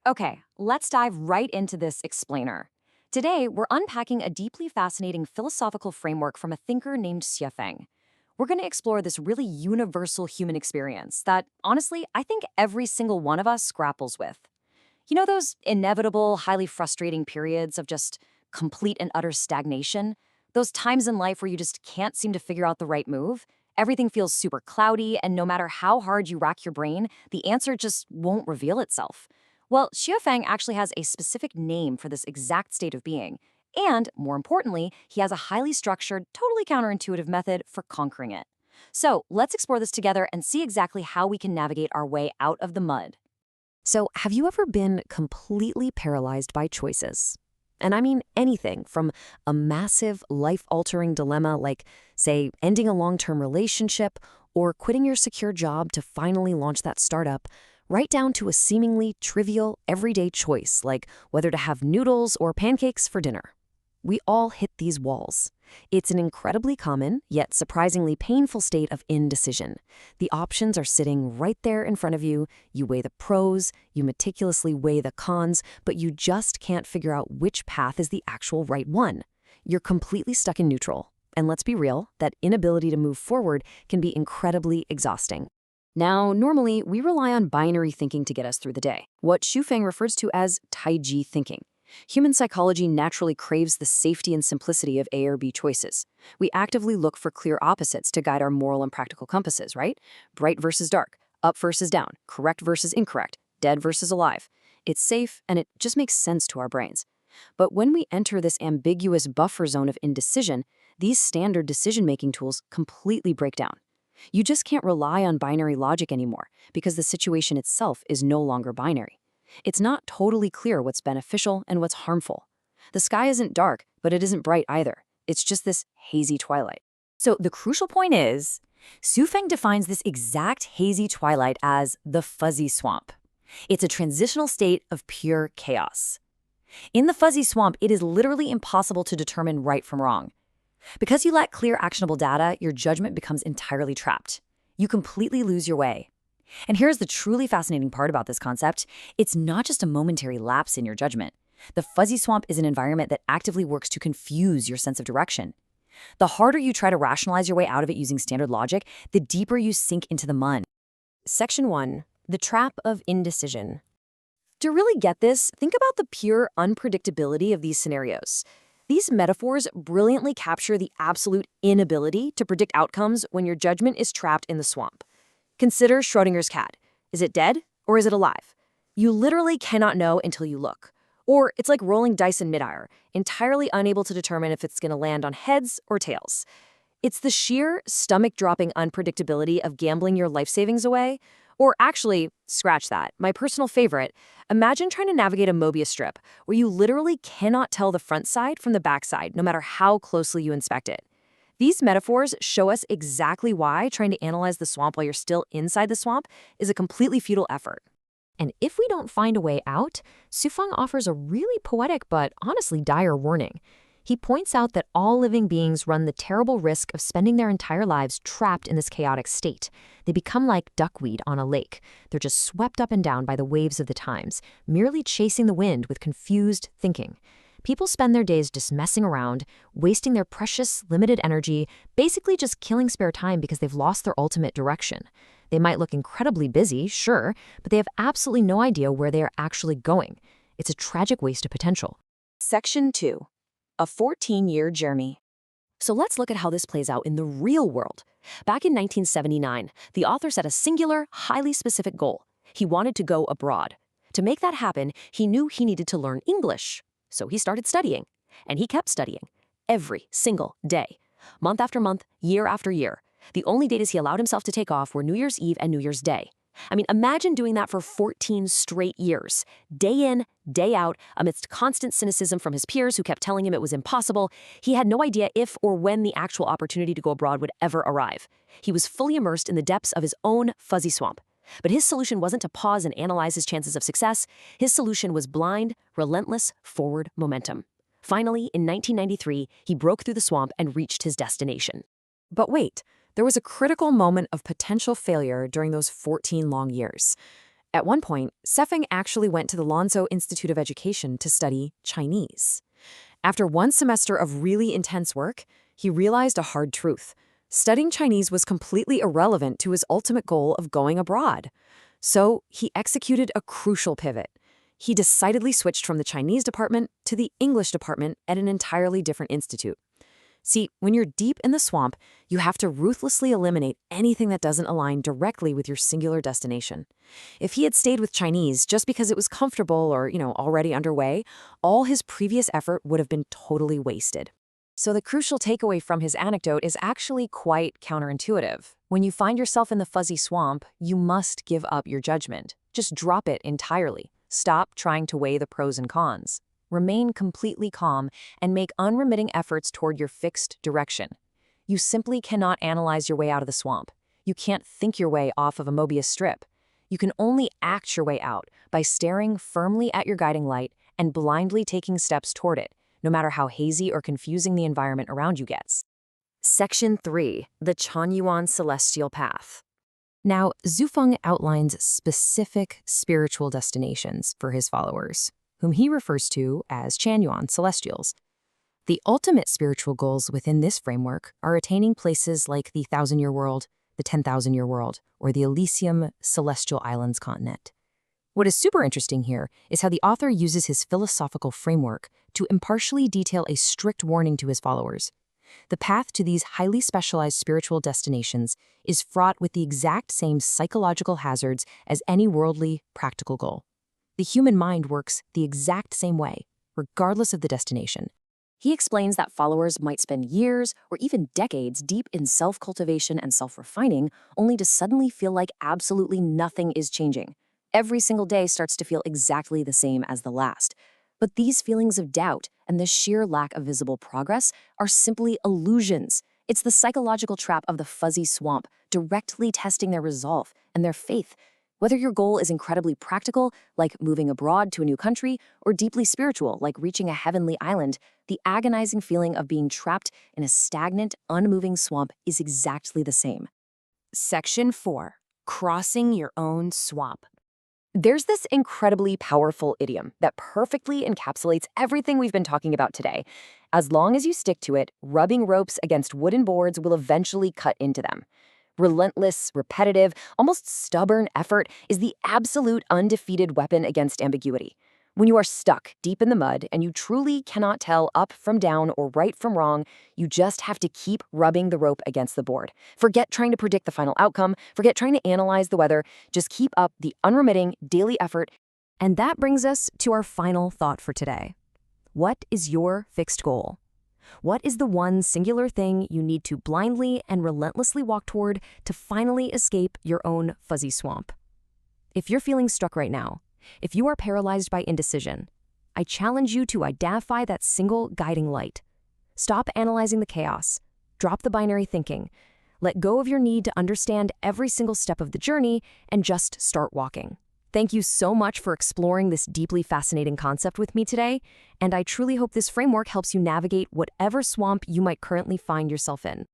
Okay, let's dive right into this explainer. Today, we're unpacking a deeply fascinating philosophical framework from a thinker named Xie Feng. We're going to explore this really universal human experience that, honestly, I think every single one of us grapples with. You know those inevitable, highly frustrating periods of just complete and utter stagnation? Those times in life where you just can't seem to figure out the right move? Everything feels super cloudy, and no matter how hard you rack your brain, the answer just won't reveal itself. Well, Xiafang actually has a specific name for this exact state of being. And, more importantly, he has a highly structured, totally counterintuitive method for conquering it. So, let's explore this together and see exactly how we can navigate our way out of the mud. So, have you ever been completely paralyzed by choices? And I mean anything from a massive life altering dilemma like, say, ending a long term relationship or quitting your secure job to finally launch that startup, right down to a seemingly trivial, everyday choice like whether to have noodles or pancakes for dinner. We all hit these walls. It's an incredibly common, yet surprisingly painful state of indecision. The options are sitting right there in front of you. You weigh the pros, you meticulously weigh the cons, but you just can't figure out which path is the actual right one. You're completely stuck in neutral. And let's be real, that inability to move forward can be incredibly exhausting. Now, normally, we rely on binary thinking to get us through the day, what Xu refers to as Taiji thinking. Human psychology naturally craves the safety and simplicity of A or B choices. We actively look for clear opposites to guide our moral and practical compasses, right? Bright versus dark, up versus down, correct versus incorrect, dead versus alive. It's safe, and it just makes sense to our brains. But when we enter this ambiguous buffer zone of indecision, these standard decision-making tools completely break down. You just can't rely on binary logic anymore because the situation itself is no longer binary. It's not totally clear what's beneficial and what's harmful. The sky isn't dark, but it isn't bright either. It's just this hazy twilight. So the crucial point is, Su Feng defines this exact hazy twilight as the fuzzy swamp. It's a transitional state of pure chaos. In the fuzzy swamp, it is literally impossible to determine right from wrong. Because you lack clear, actionable data, your judgment becomes entirely trapped. You completely lose your way. And here's the truly fascinating part about this concept. It's not just a momentary lapse in your judgment. The fuzzy swamp is an environment that actively works to confuse your sense of direction. The harder you try to rationalize your way out of it using standard logic, the deeper you sink into the mud. Section 1. The Trap of Indecision. To really get this, think about the pure unpredictability of these scenarios. These metaphors brilliantly capture the absolute inability to predict outcomes when your judgment is trapped in the swamp. Consider Schrodinger's cat. Is it dead or is it alive? You literally cannot know until you look. Or it's like rolling dice in midair, entirely unable to determine if it's going to land on heads or tails. It's the sheer, stomach-dropping unpredictability of gambling your life savings away. Or actually, scratch that, my personal favorite, imagine trying to navigate a Mobius strip where you literally cannot tell the front side from the back side, no matter how closely you inspect it. These metaphors show us exactly why trying to analyze the swamp while you're still inside the swamp is a completely futile effort. And if we don't find a way out, Sufeng offers a really poetic but honestly dire warning. He points out that all living beings run the terrible risk of spending their entire lives trapped in this chaotic state. They become like duckweed on a lake. They're just swept up and down by the waves of the times, merely chasing the wind with confused thinking. People spend their days just messing around, wasting their precious, limited energy, basically just killing spare time because they've lost their ultimate direction. They might look incredibly busy, sure, but they have absolutely no idea where they are actually going. It's a tragic waste of potential. Section 2. A 14-year journey. So let's look at how this plays out in the real world. Back in 1979, the author set a singular, highly specific goal. He wanted to go abroad. To make that happen, he knew he needed to learn English. So he started studying. And he kept studying. Every single day. Month after month, year after year. The only days he allowed himself to take off were New Year's Eve and New Year's Day. I mean, imagine doing that for 14 straight years. Day in, day out, amidst constant cynicism from his peers who kept telling him it was impossible. He had no idea if or when the actual opportunity to go abroad would ever arrive. He was fully immersed in the depths of his own fuzzy swamp. But his solution wasn't to pause and analyze his chances of success. His solution was blind, relentless, forward momentum. Finally, in 1993, he broke through the swamp and reached his destination. But wait, there was a critical moment of potential failure during those 14 long years. At one point, Sefeng actually went to the Lanzhou Institute of Education to study Chinese. After one semester of really intense work, he realized a hard truth. Studying Chinese was completely irrelevant to his ultimate goal of going abroad. So he executed a crucial pivot. He decidedly switched from the Chinese department to the English department at an entirely different institute. See, when you're deep in the swamp, you have to ruthlessly eliminate anything that doesn't align directly with your singular destination. If he had stayed with Chinese just because it was comfortable or, already underway, all his previous effort would have been totally wasted. So the crucial takeaway from his anecdote is actually quite counterintuitive. When you find yourself in the fuzzy swamp, you must give up your judgment. Just drop it entirely. Stop trying to weigh the pros and cons. Remain completely calm and make unremitting efforts toward your fixed direction. You simply cannot analyze your way out of the swamp. You can't think your way off of a Mobius strip. You can only act your way out by staring firmly at your guiding light and blindly taking steps toward it, no matter how hazy or confusing the environment around you gets. Section 3. The Chanyuan Celestial Path. Now, Zufeng outlines specific spiritual destinations for his followers, whom he refers to as Chanyuan Celestials. The ultimate spiritual goals within this framework are attaining places like the 1,000-year world, the 10,000-year world, or the Elysium Celestial Islands continent. What is super interesting here is how the author uses his philosophical framework to impartially detail a strict warning to his followers. The path to these highly specialized spiritual destinations is fraught with the exact same psychological hazards as any worldly, practical goal. The human mind works the exact same way, regardless of the destination. He explains that followers might spend years or even decades deep in self-cultivation and self-refining, only to suddenly feel like absolutely nothing is changing. Every single day starts to feel exactly the same as the last. But these feelings of doubt and the sheer lack of visible progress are simply illusions. It's the psychological trap of the fuzzy swamp, directly testing their resolve and their faith. Whether your goal is incredibly practical, like moving abroad to a new country, or deeply spiritual, like reaching a heavenly island, the agonizing feeling of being trapped in a stagnant, unmoving swamp is exactly the same. Section 4. Crossing your own swamp. There's this incredibly powerful idiom that perfectly encapsulates everything we've been talking about today. As long as you stick to it, rubbing ropes against wooden boards will eventually cut into them. Relentless, repetitive, almost stubborn effort is the absolute undefeated weapon against ambiguity. When you are stuck deep in the mud and you truly cannot tell up from down or right from wrong, you just have to keep rubbing the rope against the board. Forget trying to predict the final outcome, forget trying to analyze the weather, just keep up the unremitting daily effort. And that brings us to our final thought for today. What is your fixed goal? What is the one singular thing you need to blindly and relentlessly walk toward to finally escape your own fuzzy swamp? If you're feeling stuck right now, if you are paralyzed by indecision, I challenge you to identify that single guiding light. Stop analyzing the chaos. Drop the binary thinking. Let go of your need to understand every single step of the journey and just start walking. Thank you so much for exploring this deeply fascinating concept with me today, and I truly hope this framework helps you navigate whatever swamp you might currently find yourself in.